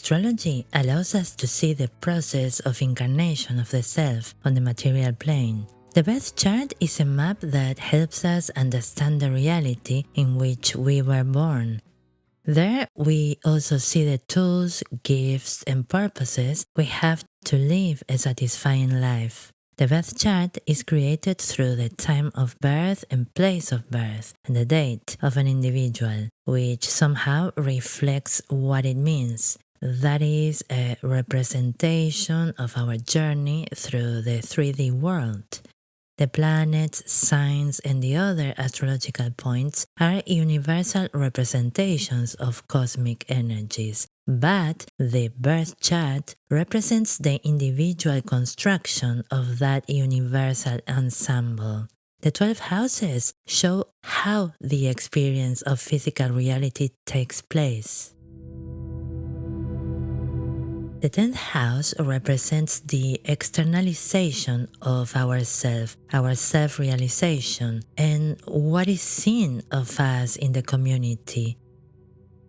Astrology allows us to see the process of incarnation of the self on the material plane. The birth chart is a map that helps us understand the reality in which we were born. There we also see the tools, gifts, and purposes we have to live a satisfying life. The birth chart is created through the time of birth and place of birth and the date of an individual, which somehow reflects what it means. That is a representation of our journey through the 3D world. The planets, signs, and the other astrological points are universal representations of cosmic energies, but the birth chart represents the individual construction of that universal ensemble. The 12 houses show how the experience of physical reality takes place. The 10th house represents the externalization of ourself, our self-realization, and what is seen of us in the community.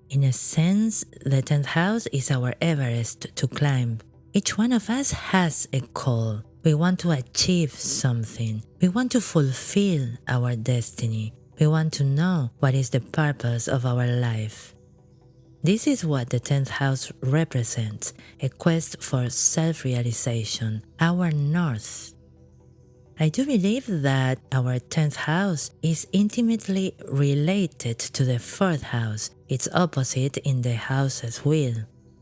In a sense, the 10th house is our Everest to climb. Each one of us has a call. We want to achieve something. We want to fulfill our destiny. We want to know what is the purpose of our life. This is what the 10th house represents, a quest for self-realization, our north. I do believe that our 10th house is intimately related to the 4th house, its opposite in the house's wheel.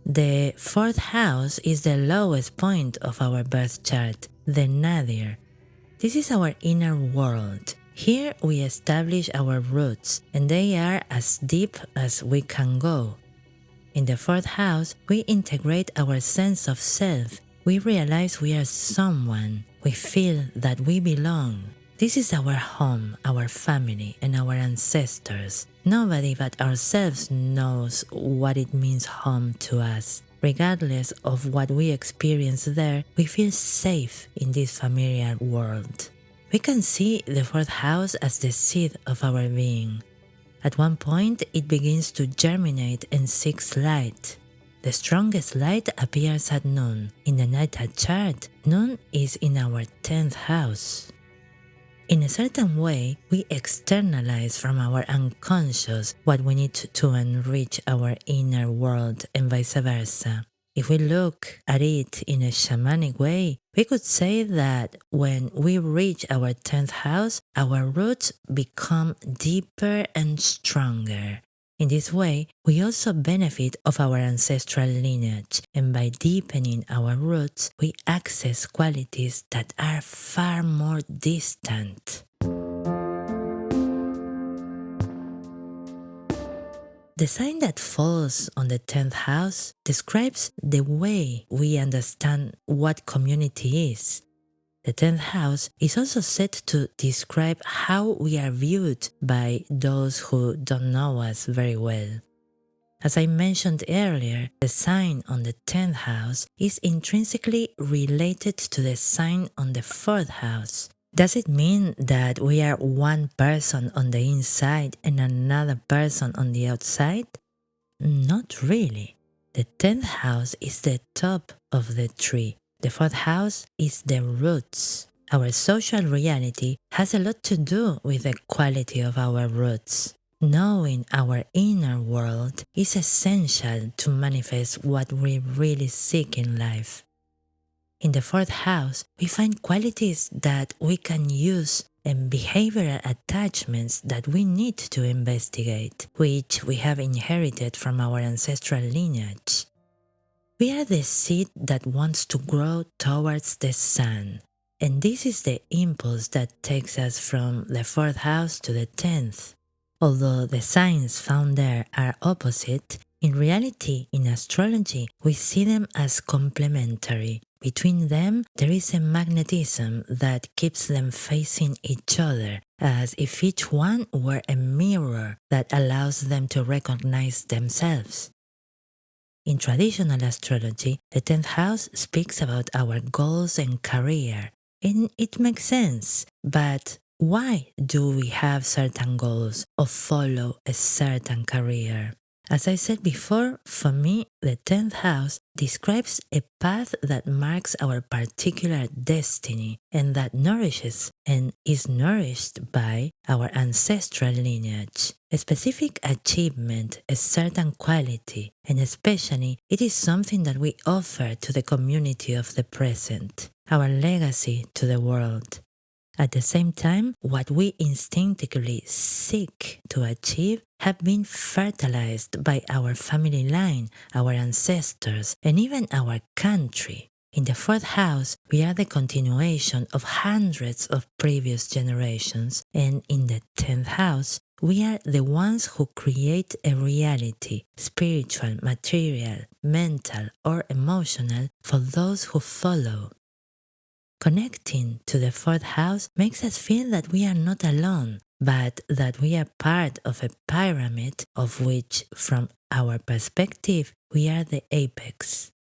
The 4th house is the lowest point of our birth chart, the nadir. This is our inner world. Here we establish our roots, and they are as deep as we can go. In the 4th house, we integrate our sense of self. We realize we are someone. We feel that we belong. This is our home, our family, and our ancestors. Nobody but ourselves knows what it means home to us. Regardless of what we experience there, we feel safe in this familiar world. We can see the 4th house as the seed of our being. At one point, it begins to germinate and seeks light. The strongest light appears at noon. In the natal chart, noon is in our 10th house. In a certain way, we externalize from our unconscious what we need to enrich our inner world and vice versa. If we look at it in a shamanic way, we could say that when we reach our 10th house, our roots become deeper and stronger. In this way, we also benefit of our ancestral lineage, and by deepening our roots, we access qualities that are far more distant. The sign that falls on the 10th house describes the way we understand what community is. The 10th house is also said to describe how we are viewed by those who don't know us very well. As I mentioned earlier, the sign on the 10th house is intrinsically related to the sign on the 4th house. Does it mean that we are one person on the inside and another person on the outside? Not really. The 10th house is the top of the tree. The 4th house is the roots. Our social reality has a lot to do with the quality of our roots. Knowing our inner world is essential to manifest what we really seek in life. In the 4th house, we find qualities that we can use and behavioral attachments that we need to investigate, which we have inherited from our ancestral lineage. We are the seed that wants to grow towards the sun, and this is the impulse that takes us from the 4th house to the 10th. Although the signs found there are opposite, in reality, in astrology, we see them as complementary. Between them, there is a magnetism that keeps them facing each other, as if each one were a mirror that allows them to recognize themselves. In traditional astrology, the 10th house speaks about our goals and career, and it makes sense, but why do we have certain goals or follow a certain career? As I said before, for me, the 10th house describes a path that marks our particular destiny and that nourishes and is nourished by our ancestral lineage. A specific achievement, a certain quality, and especially it is something that we offer to the community of the present, our legacy to the world. At the same time, what we instinctively seek to achieve have been fertilized by our family line, our ancestors, and even our country. In the 4th house, we are the continuation of hundreds of previous generations, and in the 10th house, we are the ones who create a reality, spiritual, material, mental, or emotional, for those who follow. Connecting to the 4th house makes us feel that we are not alone, but that we are part of a pyramid of which, from our perspective, we are the apex.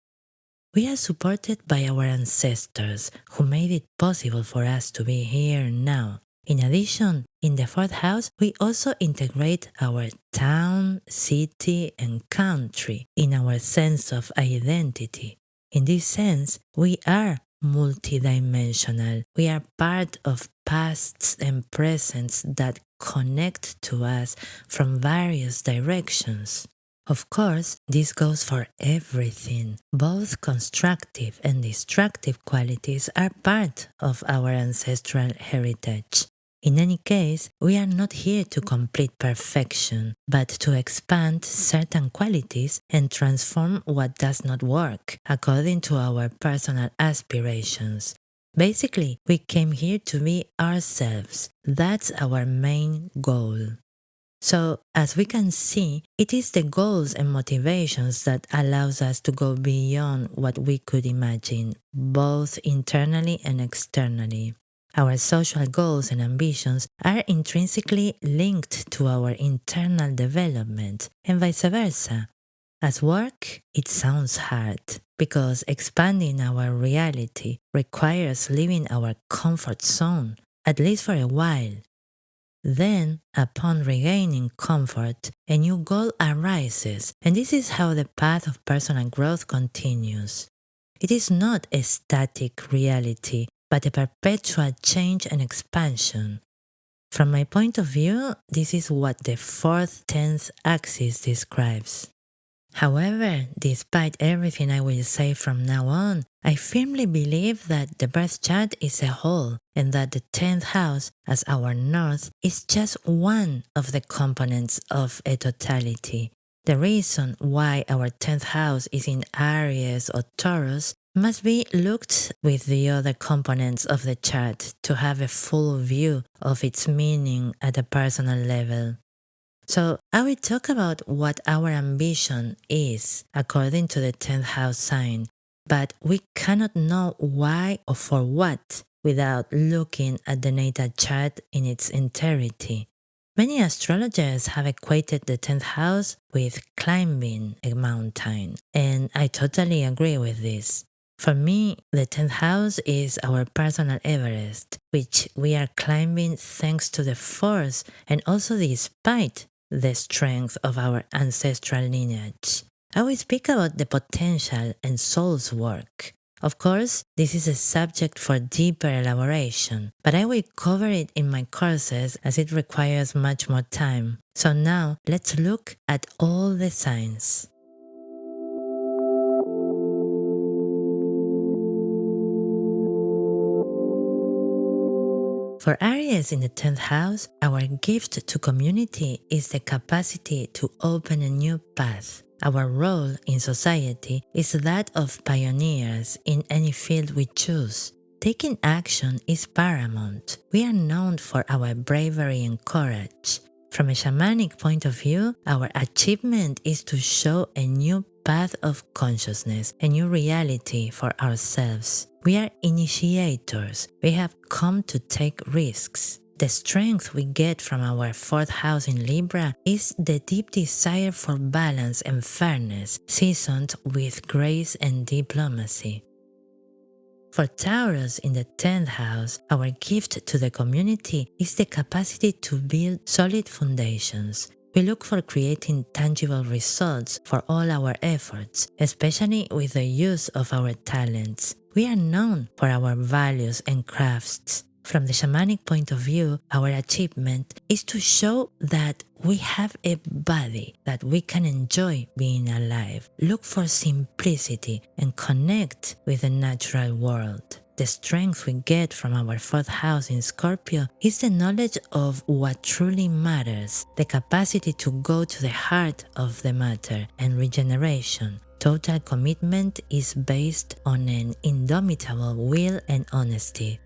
We are supported by our ancestors who made it possible for us to be here now. In addition, in the 4th house, we also integrate our town, city, and country in our sense of identity. In this sense, we are multidimensional. We are part of pasts and presents that connect to us from various directions. Of course, this goes for everything. Both constructive and destructive qualities are part of our ancestral heritage. In any case, we are not here to complete perfection, but to expand certain qualities and transform what does not work according to our personal aspirations. Basically, we came here to be ourselves. That's our main goal. So, as we can see, it is the goals and motivations that allows us to go beyond what we could imagine, both internally and externally. Our social goals and ambitions are intrinsically linked to our internal development, and vice versa. As work, it sounds hard, because expanding our reality requires leaving our comfort zone, at least for a while. Then, upon regaining comfort, a new goal arises, and this is how the path of personal growth continues. It is not a static reality, but a perpetual change and expansion. From my point of view, this is what the 4th-10th axis describes. However, despite everything I will say from now on, I firmly believe that the birth chart is a whole, and that the 10th house, as our north, is just one of the components of a totality. The reason why our 10th house is in Aries or Taurus must be looked with the other components of the chart to have a full view of its meaning at a personal level. So I will talk about what our ambition is according to the 10th house sign, but we cannot know why or for what without looking at the natal chart in its entirety. Many astrologers have equated the 10th house with climbing a mountain, and I totally agree with this. For me, the 10th house is our personal Everest, which we are climbing thanks to the force and also despite the strength of our ancestral lineage. I will speak about the potential and soul's work. Of course, this is a subject for deeper elaboration, but I will cover it in my courses as it requires much more time. So now, let's look at all the signs. For Aries in the 10th house, our gift to community is the capacity to open a new path. Our role in society is that of pioneers in any field we choose. Taking action is paramount. We are known for our bravery and courage. From a shamanic point of view, our achievement is to show a new path of consciousness, a new reality for ourselves. We are initiators. We have come to take risks. The strength we get from our 4th house in Libra is the deep desire for balance and fairness, seasoned with grace and diplomacy. For Taurus in the 10th house, our gift to the community is the capacity to build solid foundations. We look for creating tangible results for all our efforts, especially with the use of our talents. We are known for our values and crafts. From the shamanic point of view, our achievement is to show that we have a body, that we can enjoy being alive, look for simplicity, and connect with the natural world. The strength we get from our fourth house in Scorpio is the knowledge of what truly matters, the capacity to go to the heart of the matter, and regeneration. Total commitment is based on an indomitable will and honesty.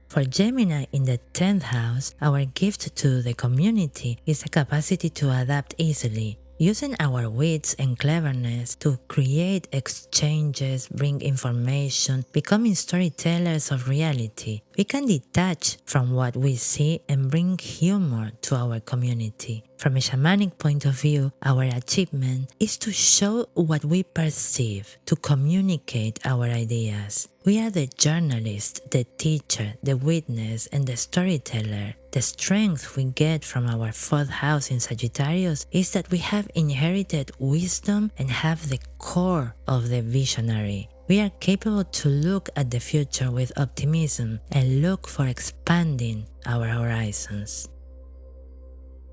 For Gemini in the 10th house, our gift to the community is the capacity to adapt easily, using our wits and cleverness to create exchanges, bring information, becoming storytellers of reality. We can detach from what we see and bring humor to our community. From a shamanic point of view, our achievement is to show what we perceive, to communicate our ideas. We are the journalist, the teacher, the witness, and the storyteller. The strength we get from our fourth house in Sagittarius is that we have inherited wisdom and have the core of the visionary. We are capable to look at the future with optimism and look for expanding our horizons.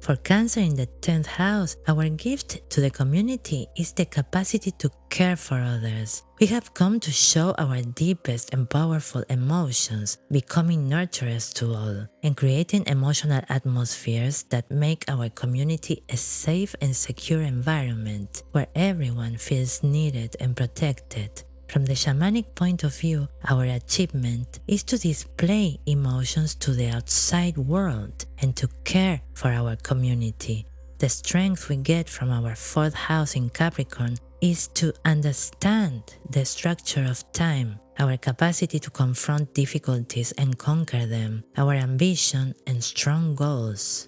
For Cancer in the 10th house, our gift to the community is the capacity to care for others. We have come to show our deepest and powerful emotions, becoming nurturers to all, and creating emotional atmospheres that make our community a safe and secure environment where everyone feels needed and protected. From the shamanic point of view, our achievement is to display emotions to the outside world and to care for our community. The strength we get from our fourth house in Capricorn is to understand the structure of time, our capacity to confront difficulties and conquer them, our ambition and strong goals.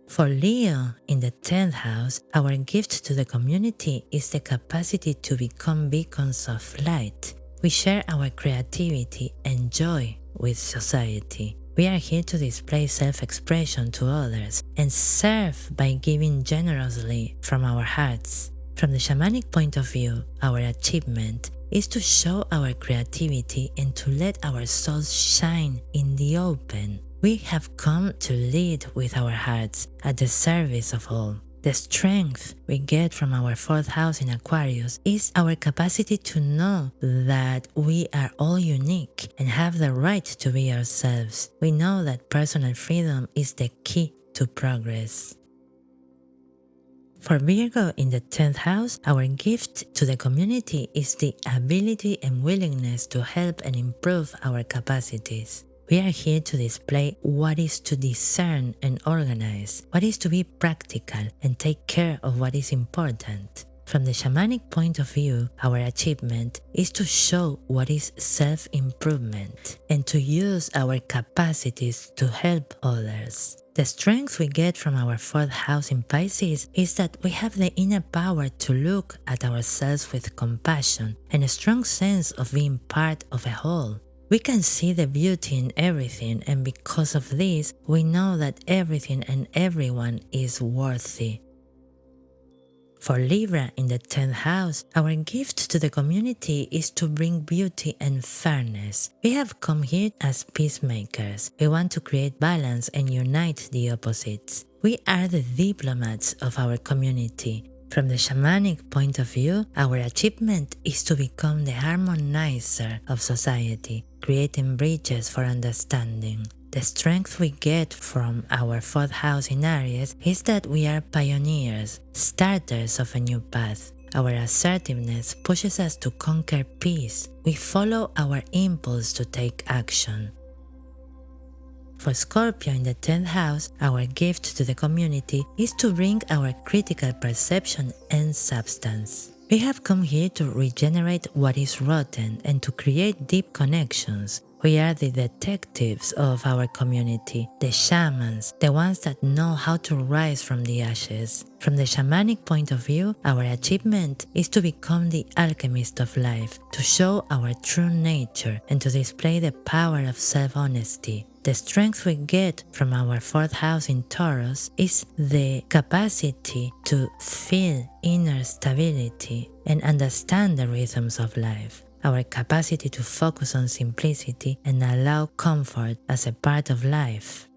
For Leo in the 10th house, our gift to the community is the capacity to become beacons of light. We share our creativity and joy with society. We are here to display self-expression to others and serve by giving generously from our hearts. From the shamanic point of view, our achievement is to show our creativity and to let our souls shine in the open. We have come to lead with our hearts at the service of all. The strength we get from our fourth house in Aquarius is our capacity to know that we are all unique and have the right to be ourselves. We know that personal freedom is the key to progress. For Virgo in the 10th house, our gift to the community is the ability and willingness to help and improve our capacities. We are here to display what is to discern and organize, what is to be practical and take care of what is important. From the shamanic point of view, our achievement is to show what is self-improvement and to use our capacities to help others. The strength we get from our fourth house in Pisces is that we have the inner power to look at ourselves with compassion and a strong sense of being part of a whole. We can see the beauty in everything, and because of this, we know that everything and everyone is worthy. For Libra in the 10th house, our gift to the community is to bring beauty and fairness. We have come here as peacemakers. We want to create balance and unite the opposites. We are the diplomats of our community. From the shamanic point of view, our achievement is to become the harmonizer of society, creating bridges for understanding. The strength we get from our fourth house in Aries is that we are pioneers, starters of a new path. Our assertiveness pushes us to conquer peace. We follow our impulse to take action. For Scorpio in the 10th house, our gift to the community is to bring our critical perception and substance. We have come here to regenerate what is rotten and to create deep connections. We are the detectives of our community, the shamans, the ones that know how to rise from the ashes. From the shamanic point of view, our achievement is to become the alchemist of life, to show our true nature and to display the power of self-honesty. The strength we get from our 4th house in Taurus is the capacity to feel inner stability and understand the rhythms of life. Our capacity to focus on simplicity and allow comfort as a part of life.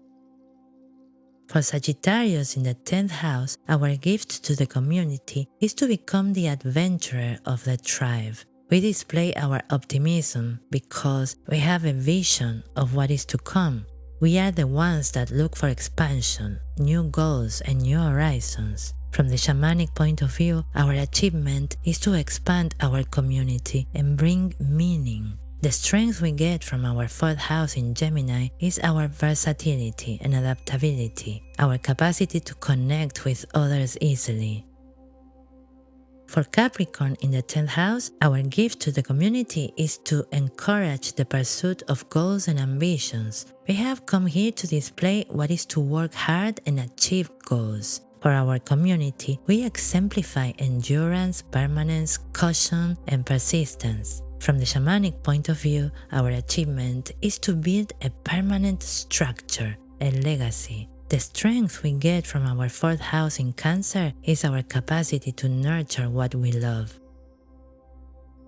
For Sagittarius in the 10th house, our gift to the community is to become the adventurer of the tribe. We display our optimism because we have a vision of what is to come. We are the ones that look for expansion, new goals, and new horizons. From the shamanic point of view, our achievement is to expand our community and bring meaning. The strength we get from our 4th house in Gemini is our versatility and adaptability, our capacity to connect with others easily. For Capricorn in the 10th house, our gift to the community is to encourage the pursuit of goals and ambitions. We have come here to display what is to work hard and achieve goals. For our community, we exemplify endurance, permanence, caution, and persistence. From the shamanic point of view, our achievement is to build a permanent structure, a legacy. The strength we get from our 4th house in Cancer is our capacity to nurture what we love.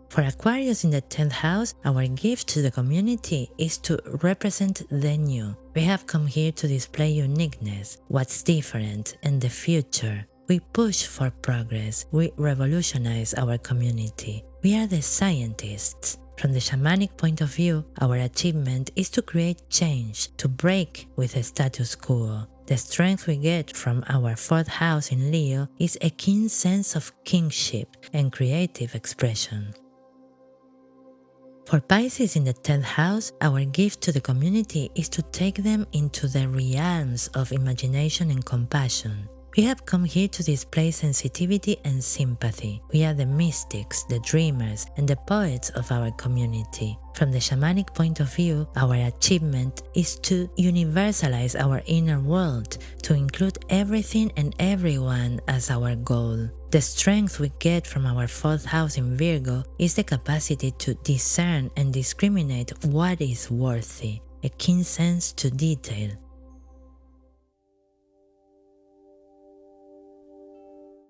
For Aquarius in the 10th house, our gift to the community is to represent the new. We have come here to display uniqueness, what's different, and the future. We push for progress. We revolutionize our community. We are the scientists. From the shamanic point of view, our achievement is to create change, to break with the status quo. The strength we get from our 4th house in Leo is a keen sense of kingship and creative expression. For Pisces in the 10th house, our gift to the community is to take them into the realms of imagination and compassion. We have come here to display sensitivity and sympathy. We are the mystics, the dreamers, and the poets of our community. From the shamanic point of view, our achievement is to universalize our inner world, to include everything and everyone as our goal. The strength we get from our 4th house in Virgo is the capacity to discern and discriminate what is worthy, a keen sense to detail.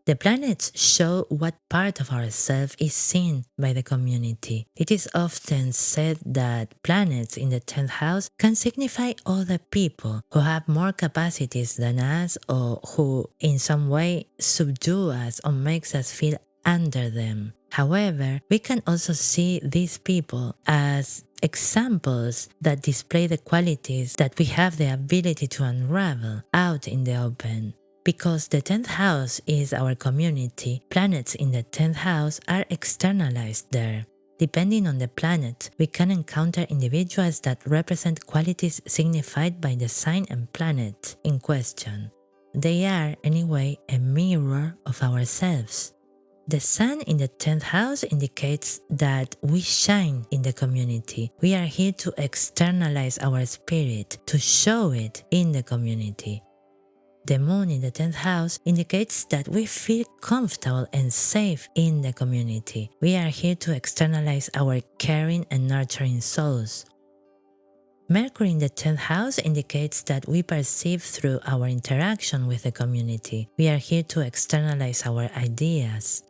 The planets show what part of ourselves is seen by the community. It is often said that planets in the 10th house can signify other people who have more capacities than us or who in some way subdue us or makes us feel under them. However, we can also see these people as examples that display the qualities that we have the ability to unravel out in the open. Because the 10th house is our community, planets in the 10th house are externalized there. Depending on the planet, we can encounter individuals that represent qualities signified by the sign and planet in question. They are, anyway, a mirror of ourselves. The sun in the 10th house indicates that we shine in the community. We are here to externalize our spirit, to show it in the community. The moon in the 10th house indicates that we feel comfortable and safe in the community. We are here to externalize our caring and nurturing souls. Mercury in the 10th house indicates that we perceive through our interaction with the community. We are here to externalize our ideas.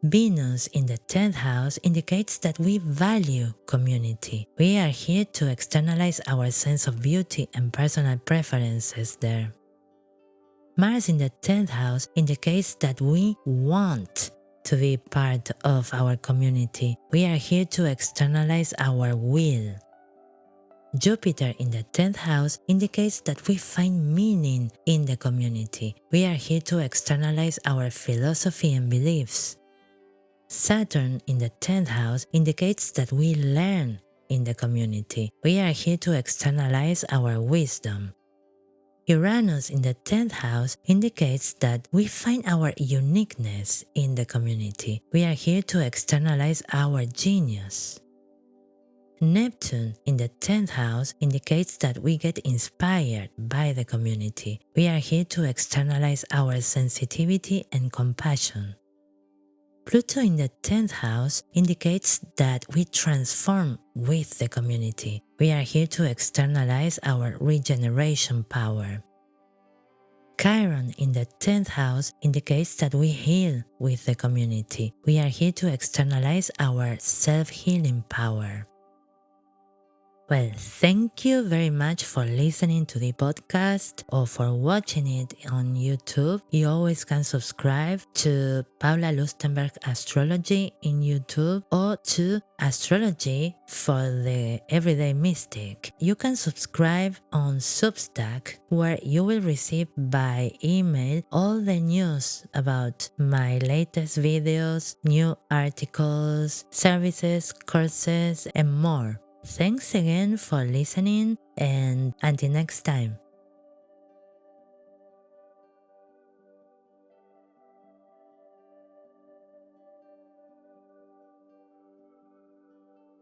Venus in the 10th house indicates that we value community. We are here to externalize our sense of beauty and personal preferences there. Mars in the 10th house indicates that we want to be part of our community. We are here to externalize our will. Jupiter in the 10th house indicates that we find meaning in the community. We are here to externalize our philosophy and beliefs. Saturn in the 10th house indicates that we learn in the community. We are here to externalize our wisdom. Uranus in the 10th house indicates that we find our uniqueness in the community. We are here to externalize our genius. Neptune in the 10th house indicates that we get inspired by the community. We are here to externalize our sensitivity and compassion. Pluto in the 10th house indicates that we transform with the community. We are here to externalize our regeneration power. Chiron in the 10th house indicates that we heal with the community. We are here to externalize our self-healing power. Well, thank you very much for listening to the podcast or for watching it on YouTube. You always can subscribe to Paula Lustenberg Astrology in YouTube or to Astrology for the Everyday Mystic. You can subscribe on Substack, where you will receive by email all the news about my latest videos, new articles, services, courses, and more. Thanks again for listening, and until next time.